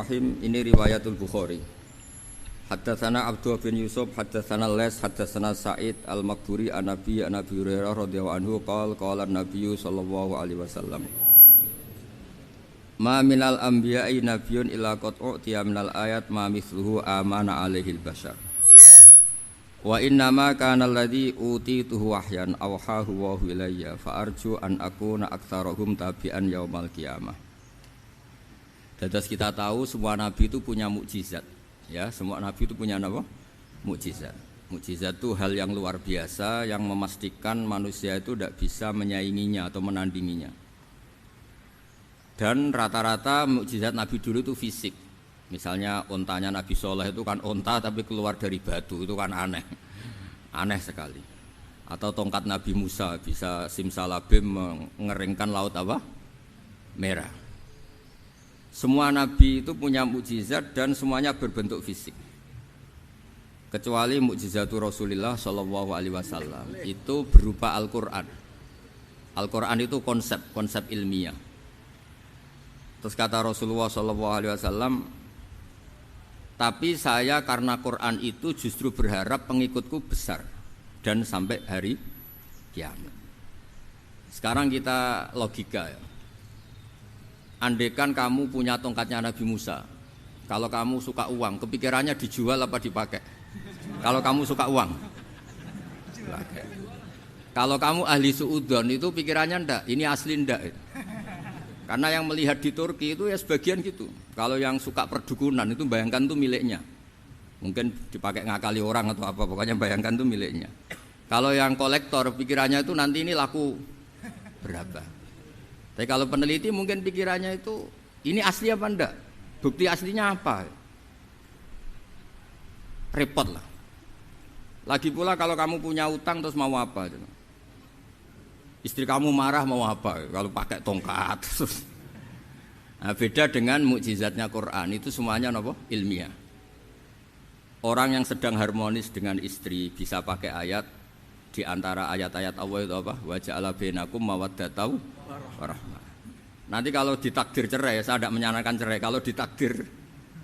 Rahim. Ini riwayatul Bukhari. Haddatsana Abdullah bin Yusuf, haddatsana Les, haddatsana Sa'id al-Maqburi an Nabi Hurairah radhiyallahu anhu qala an-nabiy sallallahu alaihi wasallam. Ma minal anbiya'i nabiyyun illa qad u'tiya minal ayat ma mithluhu amana alaihi al-bashar. Wa inna ma kana alladhi utituhu wahyan awhahu wa ilayya fa arju an akuna aktsarahum tabi'an yaumal qiyamah. Dados kita tahu semua nabi itu punya mukjizat. Ya, semua nabi itu punya apa? Mukjizat. Mukjizat itu hal yang luar biasa yang memastikan manusia itu tidak bisa menyainginya atau menandinginya. Dan rata-rata mukjizat nabi dulu itu fisik. Misalnya ontanya Nabi Soleh itu kan onta tapi keluar dari batu, itu kan aneh. Aneh sekali. Atau tongkat Nabi Musa bisa simsalabim mengeringkan laut apa? Merah. Semua nabi itu punya mukjizat dan semuanya berbentuk fisik. Kecuali mukjizatul Rasulullah sallallahu alaihi wasallam itu berupa Al-Qur'an. Al-Qur'an itu konsep ilmiah. Terus kata Rasulullah sallallahu alaihi wasallam, tapi saya karena Quran itu justru berharap pengikutku besar dan sampai hari kiamat. Sekarang kita logika ya. Andaikan kamu punya tongkatnya Nabi Musa, kalau kamu suka uang, kepikirannya dijual apa dipakai? Kalau kamu suka uang, dipakai. Kalau kamu ahli suudon itu pikirannya ndak, ini asli ndak. Karena yang melihat di Turki itu ya sebagian gitu. Kalau yang suka perdukunan itu bayangkan itu miliknya. Mungkin dipakai ngakali orang atau apa, pokoknya bayangkan itu miliknya. Kalau yang kolektor pikirannya itu nanti ini laku berapa. Tapi kalau peneliti mungkin pikirannya itu ini asli apa enggak? Bukti aslinya apa? Repot lah. Lagi pula kalau kamu punya utang terus mau apa? Istri kamu marah mau apa? Kalau pakai tongkat. Nah, beda dengan mukjizatnya Quran itu semuanya apa? Ilmiah. Orang yang sedang harmonis dengan istri bisa pakai ayat di antara ayat-ayat Allah itu apa? Wa ja'ala bainakum mawaddatan warahmah. Nanti kalau ditakdir cerai, saya tidak menyarankan cerai. Kalau ditakdir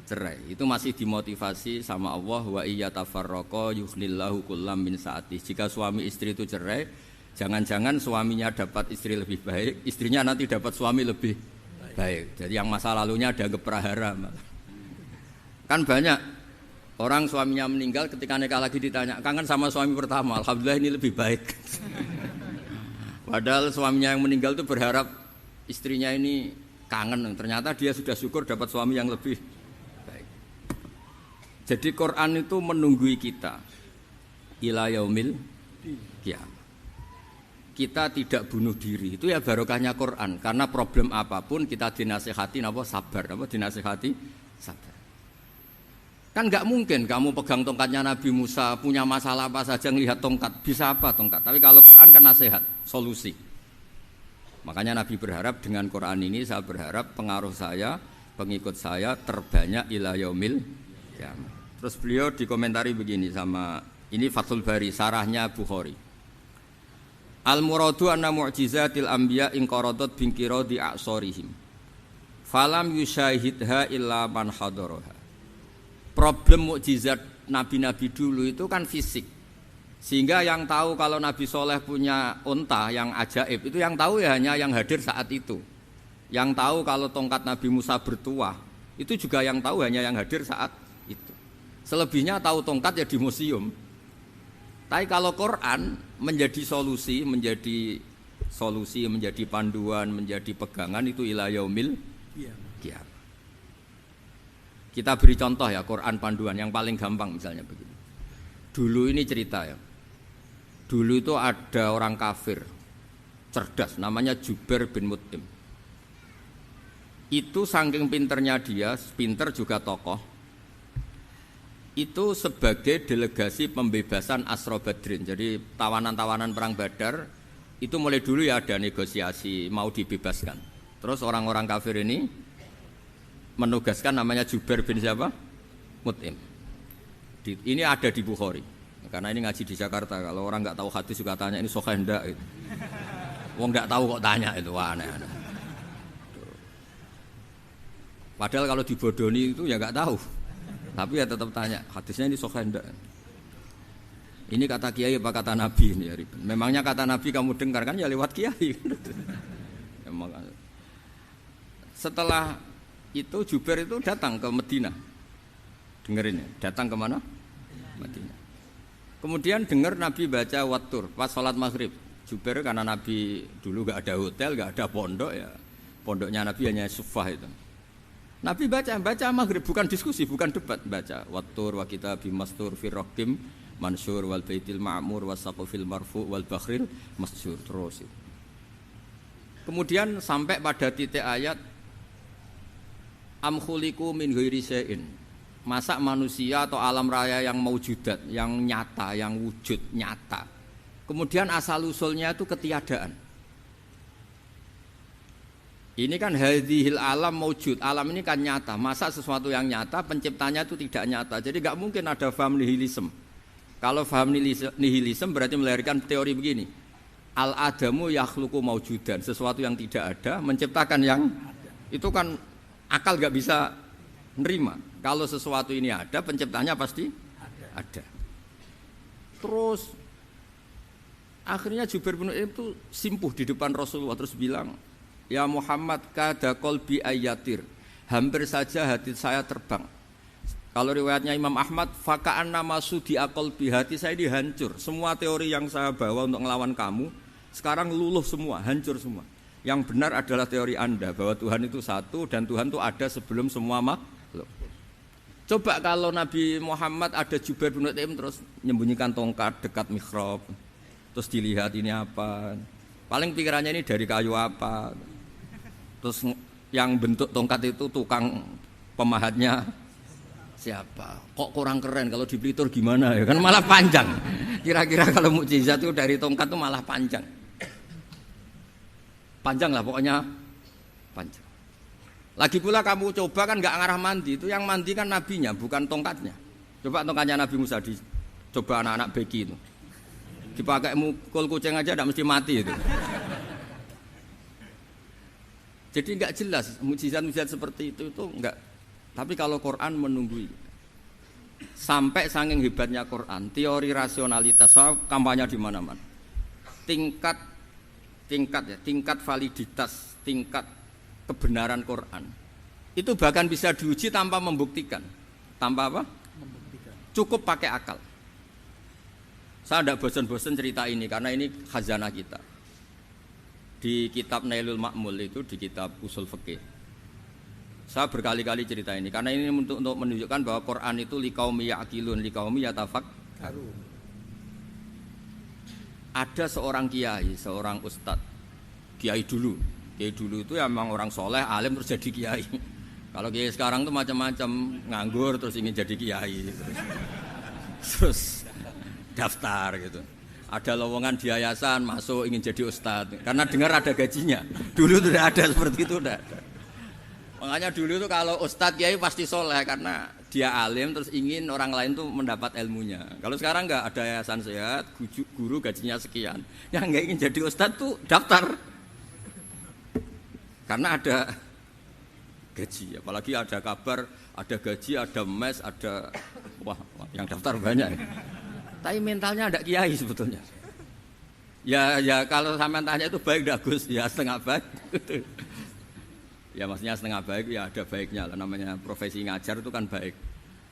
cerai, itu masih dimotivasi sama Allah. Wa iyyatafarraqa yughnillahu kullam min sa'ati. Jika suami istri itu cerai, jangan-jangan suaminya dapat istri lebih baik, istrinya nanti dapat suami lebih baik. Jadi yang masa lalunya dianggap prahara. Kan banyak orang suaminya meninggal ketika nikah lagi ditanya, kangen sama suami pertama, alhamdulillah ini lebih baik. Padahal suaminya yang meninggal itu berharap istrinya ini kangen, ternyata dia sudah syukur dapat suami yang lebih baik. Jadi Quran itu menunggui kita ila yaumil qiyamah. Kita tidak bunuh diri, itu ya barokahnya Quran. Karena problem apapun kita dinasihati apa sabar, apa dinasihati sabar. Kan nggak mungkin kamu pegang tongkatnya Nabi Musa, punya masalah apa saja ngelihat tongkat, bisa apa tongkat. Tapi kalau Quran kan nasihat, solusi. Makanya Nabi berharap dengan Quran ini, saya berharap pengaruh saya, pengikut saya terbanyak ila yaumil qiyamah. Terus beliau dikomentari begini sama, ini Fathul Bari, sarahnya Bukhari. Al-muradu anna mu'jizatil anbiya inqaradat binqiradi a'sorihim. Falam yusyahidha illa man hadaraha. Problem mukjizat nabi-nabi dulu itu kan fisik. Sehingga yang tahu kalau Nabi Soleh punya unta yang ajaib itu yang tahu ya hanya yang hadir saat itu. Yang tahu kalau tongkat Nabi Musa bertuah itu juga yang tahu hanya yang hadir saat itu. Selebihnya tahu tongkat ya di museum. Tapi kalau Quran menjadi solusi, menjadi panduan, menjadi pegangan itu ila yaumil qiyamah. Kita beri contoh ya Quran panduan yang paling gampang misalnya begini. Dulu ini cerita ya. Dulu itu ada orang kafir cerdas namanya Jubair bin Mut'im. Itu saking pinternya dia, pinter juga tokoh. Itu sebagai delegasi pembebasan Asra Badrin. Jadi tawanan-tawanan perang Badar itu mulai dulu ya ada negosiasi mau dibebaskan. Terus orang-orang kafir ini menugaskan namanya Jubair bin siapa? Mut'im. Ini ada di Bukhari. Karena ini ngaji di Jakarta, kalau orang nggak tahu hadis juga tanya ini sahih ndak itu. Wong nggak tahu kok tanya itu, wah aneh. Padahal kalau dibodoni itu ya nggak tahu. Tapi ya tetap tanya, hadisnya ini sahih enggak? Ini kata kiai apa kata nabi ini ya Ribet. Memangnya kata nabi kamu dengar kan ya lewat kiai. Memang. Setelah itu Jubair itu datang ke Madinah. Dengerin ya, datang ke mana? Madinah. Kemudian dengar Nabi baca Wattur pas sholat maghrib. Jubair karena Nabi dulu gak ada hotel, gak ada pondok ya. Pondoknya Nabi hanya sufah itu. Nabi baca maghrib, bukan diskusi, bukan debat, baca Wattur wa kitabim mastur fir raqim mansur wal baitil ma'mur was saqfil marfu wal bakhril masjur terus. Kemudian sampai pada titik ayat am khuliqu min ghairi syai'in. Masa manusia atau alam raya yang maujudat, yang nyata, yang wujud nyata. Kemudian asal usulnya itu ketiadaan. Ini kan hadhil alam maujud, alam ini kan nyata. Masa sesuatu yang nyata penciptanya itu tidak nyata. Jadi enggak mungkin ada faham nihilisme. Kalau faham nihilisme berarti melahirkan teori begini. Al adamu yakhluqu maujudan, sesuatu yang tidak ada menciptakan yang itu kan akal enggak bisa nerima. Kalau sesuatu ini ada, penciptanya pasti ada. Terus akhirnya Jubair bin Mut'im itu simpuh di depan Rasulullah terus bilang, "Ya Muhammad, kada qalbi ayatir." Hampir saja hati saya terbang. Kalau riwayatnya Imam Ahmad, faka'anna masudi aqalbi, hati saya ini hancur. Semua teori yang saya bawa untuk melawan kamu sekarang luluh semua, hancur semua. Yang benar adalah teori Anda bahwa Tuhan itu satu dan Tuhan itu ada sebelum semua makhluk. Coba kalau Nabi Muhammad ada Jubair bin Mut'im terus menyembunyikan tongkat dekat mihrab. Terus dilihat ini apa. Paling pikirannya ini dari kayu apa. Terus yang bentuk tongkat itu tukang pemahatnya siapa. Kok kurang keren kalau di Blitar gimana ya. Kan malah panjang. Kira-kira kalau mukjizat itu dari tongkat itu malah panjang. Panjang lah pokoknya. Panjang. Lagi pula kamu coba kan nggak ngarah mandi, itu yang mandi kan nabinya, bukan tongkatnya. Coba tongkatnya Nabi Musa coba anak-anak beki itu, dipakai mukul kucing aja tidak mesti mati itu. Jadi nggak jelas mukjizat-mukjizat seperti itu nggak. Tapi kalau Quran menunggui, sampai saking hebatnya Quran, teori rasionalitas, soal kampanye di mana-mana, tingkat validitas, tingkat kebenaran Quran itu bahkan bisa diuji tanpa membuktikan. Tanpa apa? Membuktikan. Cukup pakai akal. Saya tidak bosan-bosan cerita ini karena ini khazanah kita. Di kitab Nailul Ma'mul itu, di kitab usul fikih, saya berkali-kali cerita ini karena ini untuk menunjukkan bahwa Quran itu liqaumi ya'qilun, liqaumi yatafakkarun. Ada seorang kiai, seorang ustadz, kiai dulu itu ya memang orang soleh, alim terus jadi kiai. Kalau kiai sekarang tuh macam-macam, nganggur terus ingin jadi kiai, terus daftar gitu. Ada lowongan di yayasan masuk ingin jadi ustadz karena dengar ada gajinya. Dulu tidak ada seperti itu, tidak ada. Makanya dulu tuh kalau ustadz kiai pasti soleh karena dia alim terus ingin orang lain tuh mendapat ilmunya. Kalau sekarang nggak ada yayasan sehat, guru gajinya sekian, yang nggak ingin jadi ustadz tuh daftar. Karena ada gaji, apalagi ada kabar, ada gaji, ada mes, ada wah yang daftar banyak. Tapi mentalnya ada kiai sebetulnya. Ya kalau sampean tanya itu baik dah Gus, ya setengah baik. Ya maksudnya setengah baik ya ada baiknya lah, namanya profesi ngajar itu kan baik.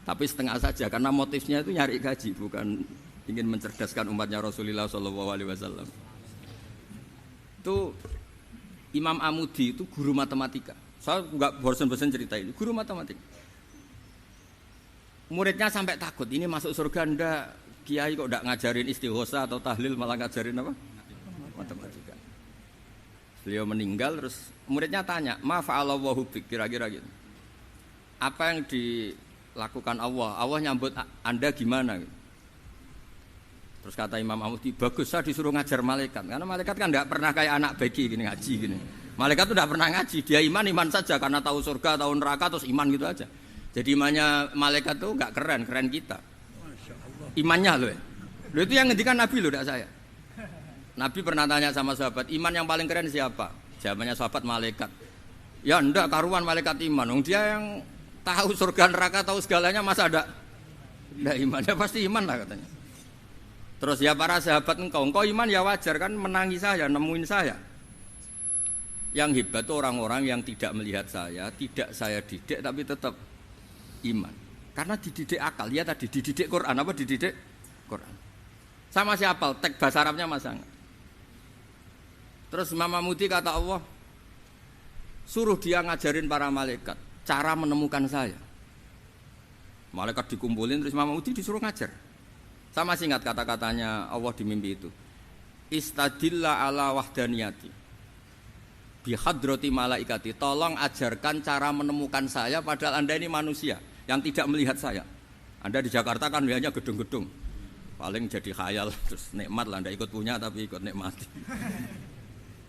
Tapi setengah saja karena motifnya itu nyari gaji, bukan ingin mencerdaskan umatnya Rasulullah SAW. Itu Imam Amudi itu guru matematika. Saya enggak bosan-bosan cerita ini. Guru matematika. Muridnya sampai takut, ini masuk surga ndak? Kiai kok enggak ngajarin istighosa atau tahlil malah ngajarin apa? Matematika. Beliau meninggal terus muridnya tanya, "Ma fa'alallahu bik?" Kira-kira gitu. Apa yang dilakukan Allah? Allah nyambut Anda gimana gitu. Terus kata Imam Amudi, bagus saya disuruh ngajar malaikat. Karena malaikat kan tidak pernah kayak anak beki gini ngaji gini. Malaikat itu tidak pernah ngaji, dia iman saja karena tahu surga, tahu neraka terus iman gitu aja. Jadi imannya malaikat itu enggak keren kita. Imannya loh. Loh itu yang ngendikan Nabi loh, tidak saya. Nabi pernah tanya sama sahabat, iman yang paling keren siapa? Jawabannya sahabat malaikat. Ya ndak karuan malaikat iman. Dia yang tahu surga neraka, tahu segalanya, masa ada ndak iman? Ya pasti iman lah katanya. Terus ya para sahabat engkau iman ya wajar kan, menangi saya, nemuin saya. Yang hebat itu orang-orang yang tidak melihat saya, tidak saya didik tapi tetap iman. Karena dididik akal, ya tadi dididik Quran, apa dididik Quran. Sama siapa? Teks bahasa Arabnya masang. Terus Imam Mahmudi kata Allah, suruh dia ngajarin para malaikat cara menemukan saya. Malaikat dikumpulin, terus Imam Mahmudi disuruh ngajar. Sama singkat kata-katanya Allah di mimpi itu. Istadilla ala wahdaniyati bihadrati malaikati, tolong ajarkan cara menemukan saya padahal Anda ini manusia yang tidak melihat saya. Anda di Jakarta kan hanya gedung-gedung, paling jadi khayal, terus nikmat lah, Anda ikut punya tapi ikut nikmati.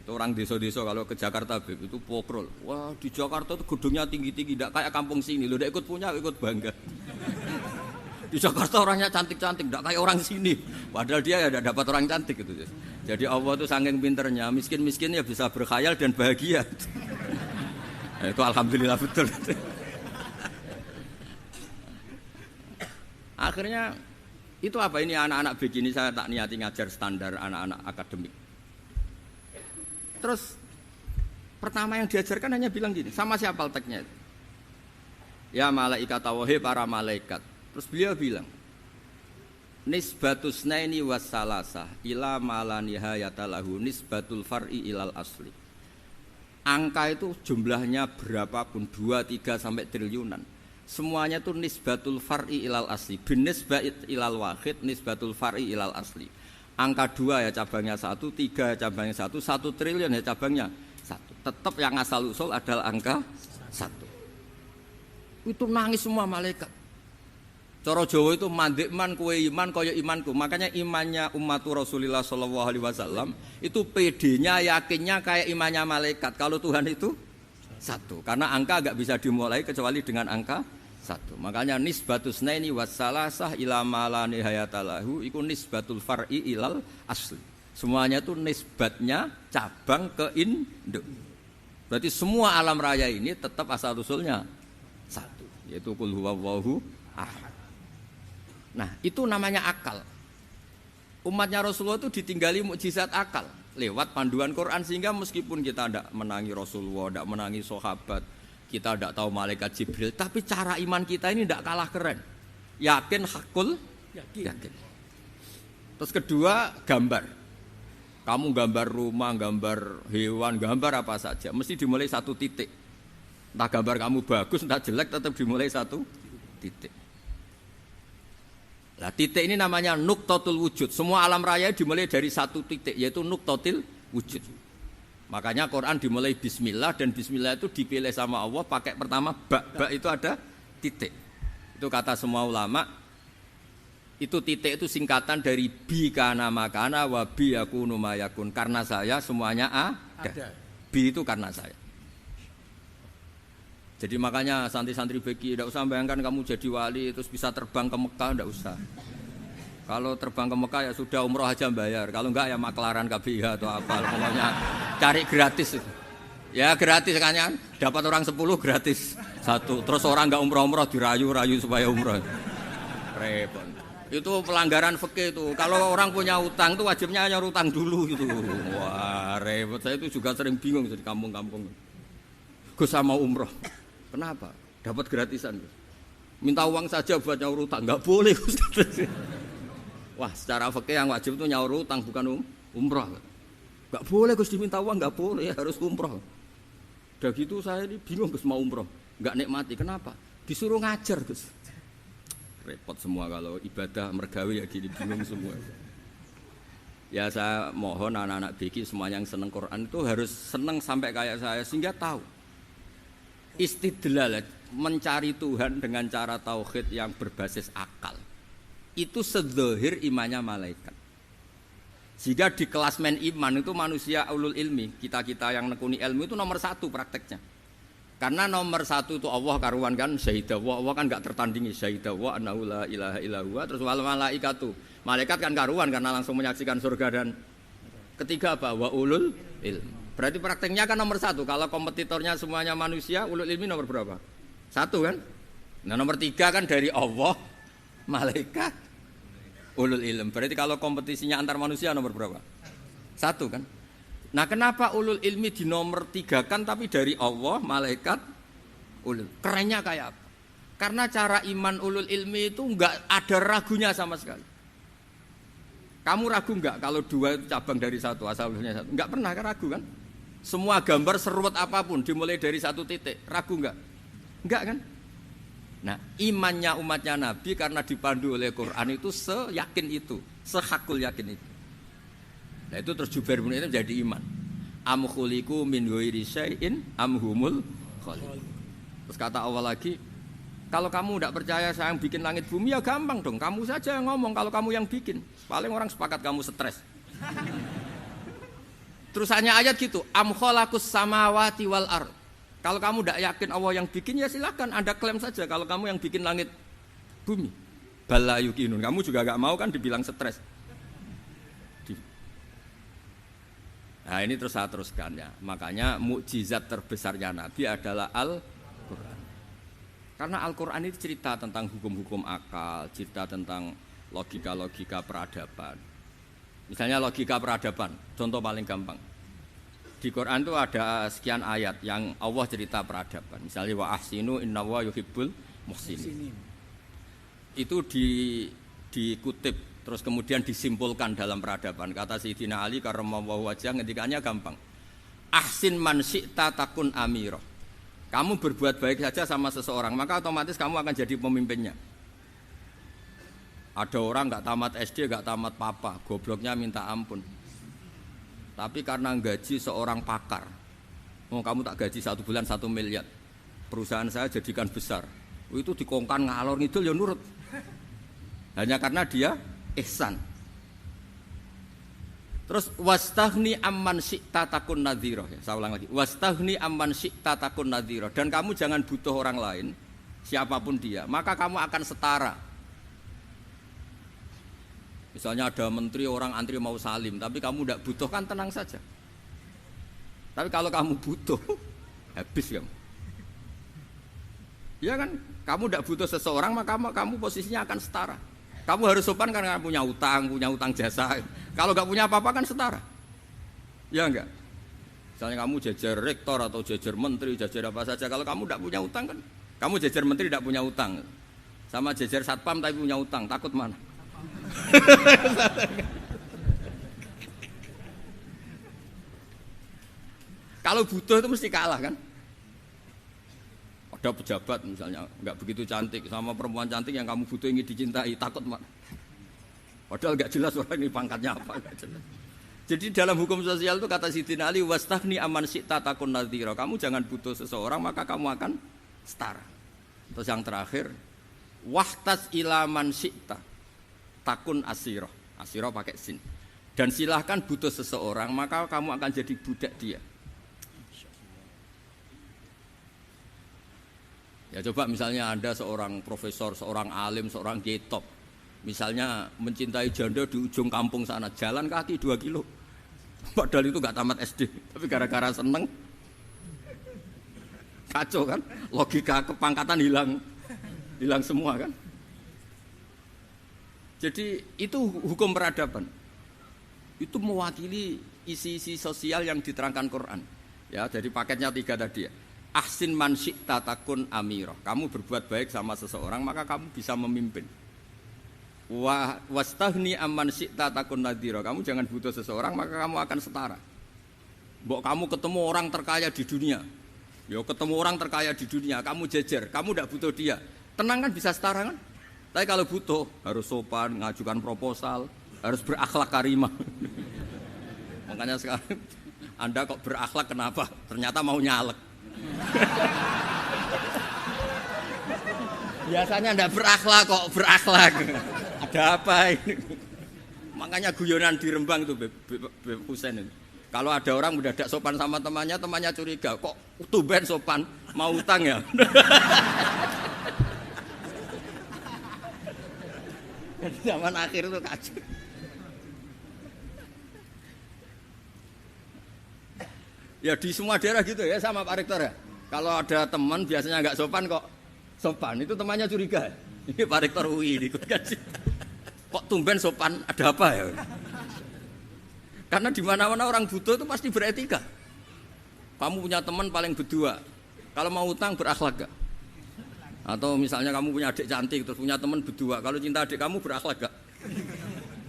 Itu orang desa-desa kalau ke Jakarta itu pokrol, wah di Jakarta itu gedungnya tinggi-tinggi, tidak kayak kampung sini, lo udah ikut punya, ikut bangga. Di Jakarta orangnya cantik-cantik, tidak kayak orang sini. Padahal dia ya tidak dapat orang cantik gitu. Jadi Allah itu saking pinternya, miskin-miskin ya bisa berkhayal dan bahagia. Nah, itu alhamdulillah betul. Akhirnya itu apa ini anak-anak begini saya tak niati ngajar standar anak-anak akademik. Terus pertama yang diajarkan hanya bilang gini, sama siapa teksnya itu? Ya malaikat wahi para malaikat. Terus beliau bilang, nisbatus naini wassalasah ila ma la nihayata lahu nisbatul far'i ilal asli. Angka itu jumlahnya berapapun 2, 3 sampai triliunan. Semuanya itu nisbatul far'i ilal asli. Binisba'it ilal wahid nisbatul far'i ilal asli. Angka 2 ya cabangnya 1, 3 ya cabangnya 1, 1 triliun ya cabangnya 1. Tetap yang asal usul adalah angka 1. Itu nangis semua malaikat. Cara Jawa itu mandekman kue iman kaya imanku. Makanya imannya ummatu Rasulullah sallallahu alaihi wasallam itu PD-nya yakinnya kayak imannya malaikat. Kalau Tuhan itu 1. Karena angka enggak bisa dimulai kecuali dengan angka 1. Makanya nisbatus naini wassalasah ila ma la nihayata lahu iku nisbatul far'i ilal asli. Semuanya itu nisbatnya cabang ke induk. Berarti semua alam raya ini tetap asal usulnya 1, yaitu qul huwallahu ahad. Nah, itu namanya akal. Umatnya Rasulullah itu ditinggali mukjizat akal lewat panduan Quran, sehingga meskipun kita tidak menangi Rasulullah, tidak menangi sahabat, kita tidak tahu malaikat Jibril, tapi cara iman kita ini tidak kalah keren. Yakin hakul yakin. Terus kedua, gambar. Kamu gambar rumah, gambar hewan, gambar apa saja, mesti dimulai 1 titik. Entah gambar kamu bagus, entah jelek, tetap dimulai 1 titik. Nah, titik ini namanya nuqtatul wujud. Semua alam raya dimulai dari 1 titik, yaitu nuqtatil wujud. Makanya Quran dimulai bismillah, dan bismillah itu dipilih sama Allah pakai pertama ba itu ada titik. Itu kata semua ulama. Itu titik itu singkatan dari bi kana makana wa bi yakunu mayakun. Karena saya semuanya ada. Bi itu karena saya. Jadi makanya santri-santri beki tidak usah bayangkan kamu jadi wali terus bisa terbang ke Mekah, tidak usah. Kalau terbang ke Mekah ya sudah umroh aja bayar. Kalau enggak ya maklaran KBH atau apa, pokoknya cari gratis. Ya gratis kan, dapat orang 10 gratis 1. Terus orang enggak umroh-umroh dirayu-rayu supaya umroh. Repot. Itu pelanggaran fikih itu. Kalau orang punya utang itu wajibnya hanya utang dulu gitu. Wah repot. Saya itu juga sering bingung di kampung-kampung. Gus sama umroh. Kenapa? Dapat gratisan. Minta uang saja buat nyaur utang, enggak boleh. Wah, secara fikih yang wajib itu nyaur utang bukan umroh. Enggak boleh Gus diminta uang, enggak boleh, harus umroh. Udah gitu saya ini bingung Gus mau umroh, enggak nikmati. Kenapa? Disuruh ngajar Gus. Repot semua kalau ibadah mergawe ya gini, bingung semua. Ya saya mohon anak-anak BK semuanya yang seneng Quran itu harus seneng sampai kayak saya sehingga tahu. Istidlal, mencari Tuhan dengan cara tauhid yang berbasis akal itu sedzahir imannya malaikat. Sehingga di kelasmen iman itu manusia ulul ilmi, kita-kita yang nekuni ilmu itu nomor 1 prakteknya. Karena nomor 1 itu Allah karuan kan, syahidah Allah kan enggak tertandingi, syahidah wa annahu la ilaha illa huwa. Terus wal malaikatu, malaikat kan karuan karena langsung menyaksikan surga. Dan ketiga apa? Wa ulul ilmi. Berarti prakteknya kan nomor 1. Kalau kompetitornya semuanya manusia, ulul ilmi nomor berapa? 1 kan? Nah nomor 3 kan dari Allah, malaikat, ulul ilm. Berarti kalau kompetisinya antar manusia nomor berapa? 1 kan? Nah kenapa ulul ilmi di nomor 3 kan tapi dari Allah, malaikat, ulul? Kerennya kayak apa? Karena cara iman ulul ilmi itu enggak ada ragunya sama sekali. Kamu ragu enggak kalau 2 itu cabang dari 1, asal-usulnya 1? Enggak pernah kan ragu kan? Semua gambar seruat apapun dimulai dari 1 titik, ragu enggak? Enggak kan? Nah, imannya umatnya Nabi karena dipandu oleh Quran itu seyakin itu, sehakul yakin itu. Nah, itu terus Jubair bin Mut'im jadi iman. Am khuliqu min ghairi syai'in am humul khaliq. Terus kata Allah lagi, kalau kamu tidak percaya saya yang bikin langit bumi ya gampang dong, kamu saja yang ngomong kalau kamu yang bikin. Paling orang sepakat kamu stres. Terus hanya ayat gitu, am khalaqus samawati wal ard. Kalau kamu tidak yakin Allah yang bikin ya silakan Anda klaim saja kalau kamu yang bikin langit bumi. Bala yuqinun. Kamu juga enggak mau kan dibilang stres. Nah, ini terus saya teruskan ya. Makanya mukjizat terbesarnya Nabi adalah Al-Qur'an. Karena Al-Qur'an itu cerita tentang hukum-hukum akal, cerita tentang logika-logika peradaban. Misalnya logika peradaban, contoh paling gampang. Di Quran itu ada sekian ayat yang Allah cerita peradaban. Misalnya wa ahsinu innallaha yuhibbul muhsinin. Itu dikutip terus kemudian disimpulkan dalam peradaban. Kata Sayyidina Ali karramallahu wajhah ngendikanya gampang. Ahsin man syi'ta takun amirah. Kamu berbuat baik saja sama seseorang, maka otomatis kamu akan jadi pemimpinnya. Ada orang nggak tamat SD, nggak tamat papa, gobloknya minta ampun. Tapi karena gaji seorang pakar, kamu tak gaji 1 bulan 1 miliar, perusahaan saya jadikan besar. Itu dikongkan ngalor ngidul ya nurut. Hanya karena dia ihsan. Terus wastaghni amman syi'ta takun nadhira. Ya, saya ulang lagi. Wastaghni amman syi'ta takun nadhira. Dan kamu jangan butuh orang lain, siapapun dia, maka kamu akan setara. Misalnya ada menteri orang antri mau salim, tapi kamu tidak butuh kan tenang saja. Tapi kalau kamu butuh, habis kamu. Ya kan, kamu tidak butuh seseorang maka kamu posisinya akan setara. Kamu harus sopan karena punya utang jasa. Kalau nggak punya apa-apa kan setara. Ya enggak. Misalnya kamu jajar rektor atau jajar menteri, jajar apa saja. Kalau kamu tidak punya utang kan, kamu jajar menteri tidak punya utang, sama jajar satpam tapi punya utang, takut mana? Kalau butuh itu mesti kalah kan? Ada pejabat misalnya nggak begitu cantik sama perempuan cantik yang kamu butuh ingin dicintai, takut mak. Padahal nggak jelas orang ini pangkatnya apa. Jadi dalam hukum sosial itu kata Sayyidina Ali wastaghni amman syi'ta takun nadhira. Kamu jangan butuh seseorang maka kamu akan setara. Terus yang terakhir wahtas ila man syi'ta takun asirah. Asirah pakai sin. Dan silahkan butuh seseorang maka kamu akan jadi budak dia. Ya coba misalnya Anda seorang profesor, seorang alim, seorang kiai top. Misalnya mencintai janda di ujung kampung sana, jalan kaki 2 kilo. Padahal itu gak tamat SD, tapi gara-gara seneng kacau kan? Logika kepangkatan hilang semua kan? Jadi itu hukum peradaban. Itu mewakili isi-isi sosial yang diterangkan Quran. Ya, dari paketnya 3 tadi ya. Ahsin man syi'ta takun amirah. Kamu berbuat baik sama seseorang maka kamu bisa memimpin. Wastaghni amman syi'ta takun nadhira. Kamu jangan butuh seseorang maka kamu akan setara. Mbok kamu ketemu orang terkaya di dunia. Ya ketemu orang terkaya di dunia, kamu jejer, kamu tidak butuh dia. Tenang kan bisa setara kan? Tapi kalau butuh harus sopan, ngajukan proposal, harus berakhlak karimah. Makanya sekarang Anda kok berakhlak kenapa? Ternyata mau nyalek. Biasanya ndak berakhlak kok berakhlak. Ada apa ini? Makanya guyonan di Rembang itu Beb Husain itu. Kalau ada orang mendadak sopan sama temannya, temannya curiga, kok tumben sopan, mau utang ya? Zaman akhir itu kacau. Ya di semua daerah gitu ya sama Pak Rektor ya. Kalau ada teman biasanya nggak sopan kok sopan, itu temannya curiga. Ini Pak Rektor UI ini kan. Kok tumben sopan, ada apa ya? Karena di mana-mana orang butuh itu pasti beretika. Kamu punya teman paling berdua, kalau mau utang berakhlak gak? Atau misalnya kamu punya adik cantik terus punya teman berdua, kalau cinta adik kamu berakhlak gak?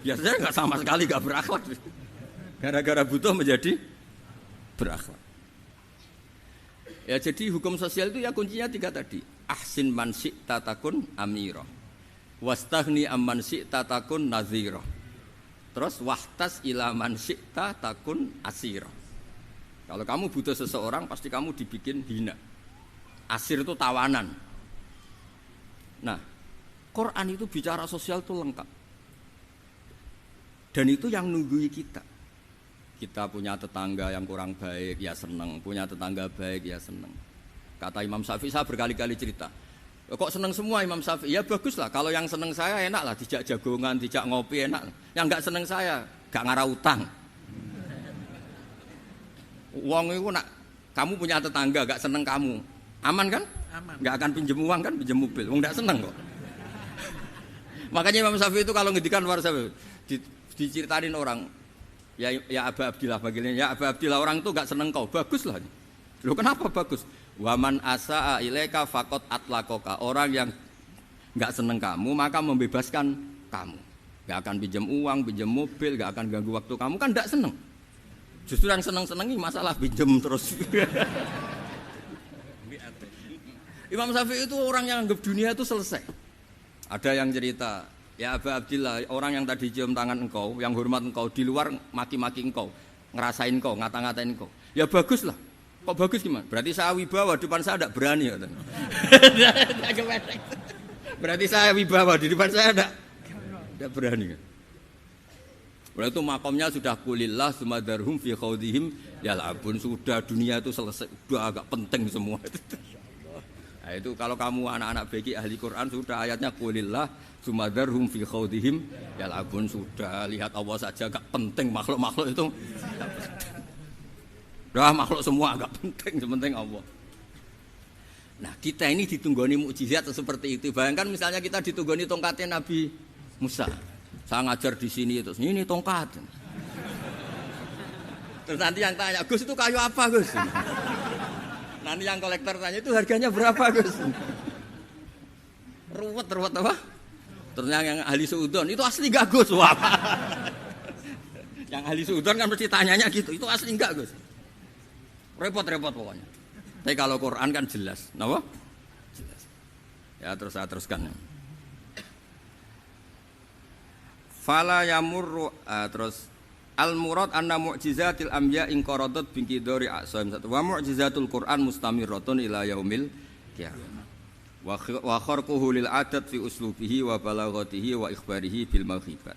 Biasanya nggak sama sekali gak berakhlak. Gara-gara butuh menjadi berakhlak. Ya jadi hukum sosial itu ya kuncinya 3 tadi. Ahsin man syi'ta takun amira. Wastaghni amman syi'ta takun nazira. Terus wahtas ila man syi'ta takun asira. Kalau kamu butuh seseorang pasti kamu dibikin hina. Asir itu tawanan. Nah, Quran itu bicara sosial itu lengkap. Dan itu yang nunggui kita. Kita punya tetangga yang kurang baik, ya seneng. Punya tetangga baik, ya seneng. Kata Imam Syafi'i, saya berkali-kali cerita. Kok seneng semua Imam Syafi'i? Ya bagus lah. Kalau yang seneng saya enak lah. Dijak jagongan, dijak ngopi enak. Yang enggak seneng saya, gak ngarah utang. Uang itu nak, kamu punya tetangga gak seneng kamu. Aman kan? Aman. Gak akan pinjem uang kan, pinjem mobil. Wong gak seneng kok. Makanya Imam Syafi'i itu kalau ngedikan luar Syafi'i, diceritain orang. Ya Aba Abdillah bagiannya, ya Aba Abdillah orang itu gak seneng kau, bagus lah. Loh kenapa bagus? Waman asa'a ilaika faqad atlaqaka. Orang yang gak seneng kamu maka membebaskan kamu. Gak akan pinjam uang, pinjam mobil, gak akan ganggu waktu kamu, kan gak seneng. Justru yang seneng-senengi masalah pinjam terus. Imam Syafi'i itu orang yang anggap dunia itu selesai. Ada yang cerita, ya Aba Abdillah, orang yang tadi cium tangan engkau, yang hormat engkau, di luar maki-maki engkau, ngerasain engkau, ngata-ngatain engkau. Ya bagus lah. Kok bagus gimana? Berarti saya wibawa, depan saya tidak berani. Berarti saya wibawa, di depan saya tidak berani. Berarti itu makomnya sudah kulillah sumadarhum fi khawdihim yal'abun. Sudah dunia itu selesai, sudah agak penting semua. Nah itu kalau kamu anak-anak beki ahli Quran sudah ayatnya kulillah sumadarhum fi khawdihim yal'abun. Sudah lihat Allah saja agak penting, makhluk-makhluk itu dah makhluk semua agak penting, sepenting Allah. Nah kita ini ditunggoni mukjizat seperti itu. Bayangkan misalnya kita ditunggoni tongkatnya Nabi Musa. Saya ngajar di sini terus ini tongkat. Terus nanti yang tanya, Gus itu kayu apa Gus? Nanti yang kolektor tanya itu harganya berapa Gus? Ruwet apa? Terus yang ahli suudon itu asli enggak Gus? Wah. Yang ahli suudon kan mesti tanyanya gitu, itu asli enggak Gus? Repot-repot pokoknya. Tapi kalau Quran kan jelas, kenapa? Jelas. Ya terus saya teruskan. Fala yamurru terus al murad anna mu'jizatil anbiya in qaradat biqidari aqsam satu wa mu'jizatul Quran mustamirratun ila yaumil qiyamah wa kharquhu lil adat fi uslubihi wa balaghatihi wa ikhbarihi bil maghibat.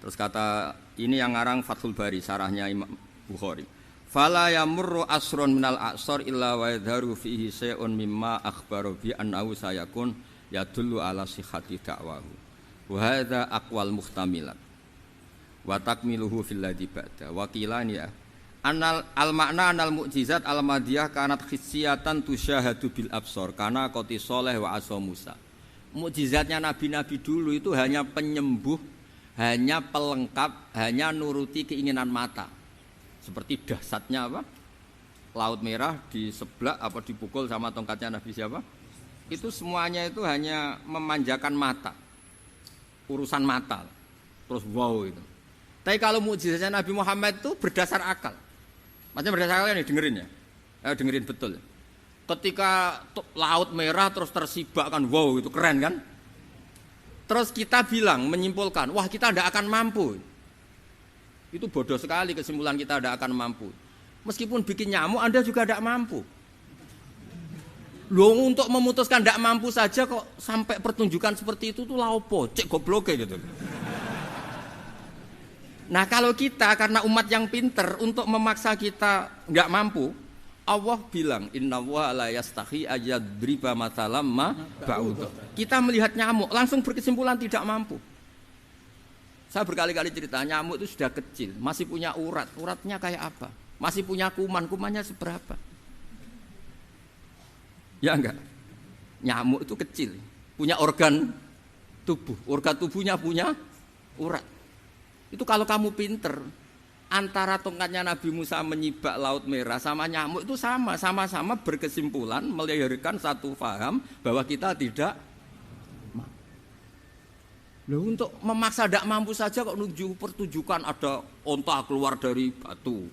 Terus kata ini yang ngarang Fathul Bari sarahnya Imam Bukhari. Fala yamurru asrun minal aqsar illa wa yadharu fihi shay'un mimma akhbara bi annahu sayakun yadullu ala sihhati da'wahu. Wa hadza aqwal muhtamilat wa takmiluhu fil ladzi ba'da wa qilani ya anal al makna anal mukjizat al madiyah kanat khissiyatan tusyahadu bil absar kana qati saleh wa asa Musa. Mukjizatnya nabi-nabi dulu itu hanya penyembuh, hanya pelengkap, hanya nuruti keinginan mata. Seperti dahsyatnya apa? Laut Merah di sebelah apa dipukul sama tongkatnya Nabi siapa? Itu semuanya itu hanya memanjakan mata. Urusan mata. Terus wow itu. Tapi kalau mukjizatnya Nabi Muhammad itu berdasar akal. Maksudnya berdasar akal nih dengerin ya. Dengerin betul. Ketika Laut Merah terus tersibak kan wow itu keren kan? Terus kita bilang menyimpulkan, wah kita tidak akan mampu. Itu bodoh sekali kesimpulan kita tidak akan mampu. Meskipun bikin nyamuk Anda juga tidak mampu. Loh untuk memutuskan tidak mampu saja kok sampai pertunjukan seperti itu tuh laopo, cek goblok gitu. Nah kalau kita karena umat yang pinter untuk memaksa kita nggak mampu, Allah bilang innallaha la yastahi ayadriba mathalam ma ba'ud. Kita melihat nyamuk langsung berkesimpulan tidak mampu. Saya berkali-kali cerita nyamuk itu sudah kecil, masih punya urat. Uratnya kayak apa? Masih punya kuman, kumannya seberapa? Ya enggak? Nyamuk itu kecil, punya organ tubuh. Organ tubuhnya punya urat. Itu kalau kamu pinter, antara tongkatnya Nabi Musa menyibak Laut Merah sama nyamuk itu sama-sama berkesimpulan melahirkan satu faham bahwa kita tidak mampu. Loh, untuk memaksa tidak mampu saja kok pertunjukan ada onta keluar dari batu,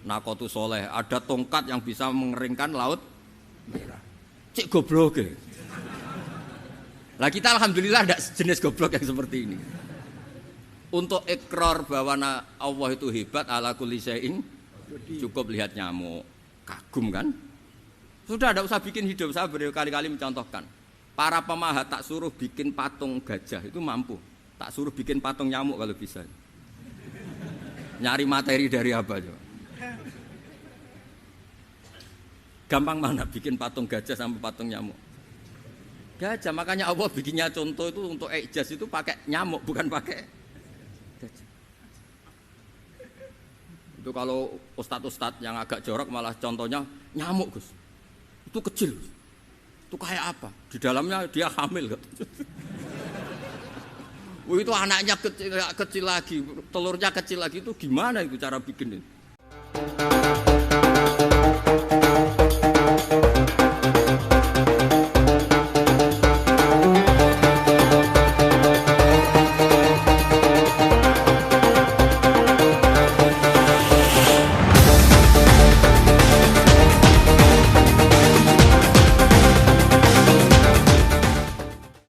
Nakotu Soleh, ada tongkat yang bisa mengeringkan Laut Merah. Cik goblok ya. Lah kita alhamdulillah tidak jenis goblok yang seperti ini. Untuk ikrar bahwa Allah itu hebat ala kulli syai'in, cukup lihat nyamuk, kagum kan? Sudah tidak usah bikin hidup. Saya berkali-kali mencontohkan. Para pemahat tak suruh bikin patung gajah itu mampu. Tak suruh bikin patung nyamuk kalau bisa. Nyari materi dari apa coba? Gampang mana bikin patung gajah sampai patung nyamuk? Gajah, makanya Allah bikinnya contoh itu untuk ijaz itu pakai nyamuk bukan pakai gajah. Itu kalau ustadz-ustadz yang agak jorok malah contohnya nyamuk Gus. Itu kecil. Itu kayak apa? Di dalamnya dia hamil. Itu anaknya kecil lagi, telurnya kecil lagi itu gimana itu cara bikin ini?